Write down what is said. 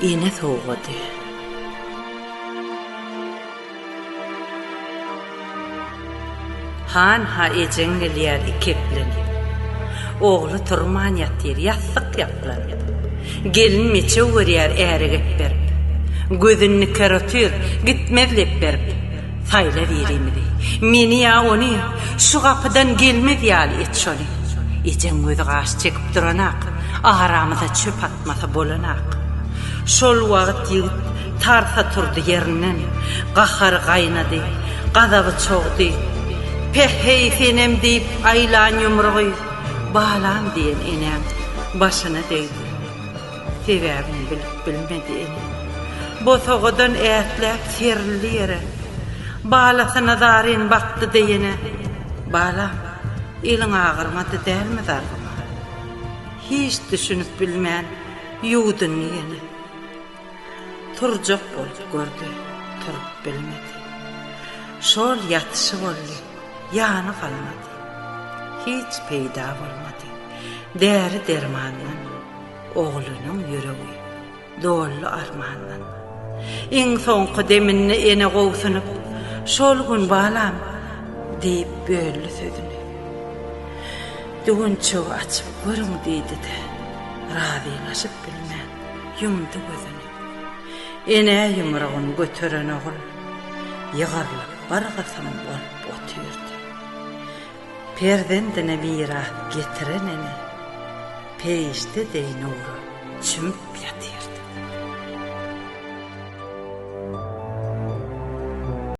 ine soğudu. Han ha ecen gelýär ikeplenip. Oğlu turman ýatdyr, ýassyk ýaplanıp. Gelin meçe görýär ärigip berip. Gözünni karatyr, gitmezlep berip. Sayla berimidi. Meni ya onu şu kapıdan gelmez ýaly etşoli. Ecen gözü gaş çekip duranak, aramyza çöp atmasa bolanak. Şol wagt ýigit tarsa turdy ýerinden, gahar gaýnady, gazaby çoğdy. Pehey fenem deyip aylan yumruğu, bağlan diyen enem başına değdi. Severini bilip bilmedi enem. Bu soğudan eğitlep serli yere. Bağlasına darin baktı diyene. Bağlam, elin ağırmadı değil mi zargıma? Hiç düşünüp bilmeyen yuğdun yene. Turcuk bolup gördü, turup bilmedi. Şol yatışı oldu. Yanı kalmadı. Hiç peyda olmadı. Däri dermandan, oğlunun yüreği, dollu armandan. Iň soňky deminni ene gowsunup, şol gün balam deyip böldü sözünü. Düğünçü açıp görün deydi-de, razylaşyp bilmän, yumdy gözüni. Ene yumrağyn götüren oğul, ýygarlyp bargasam bolup otyrdy. Perdendine miras getirenene, peýişde deýnuru çümüp ýatyr.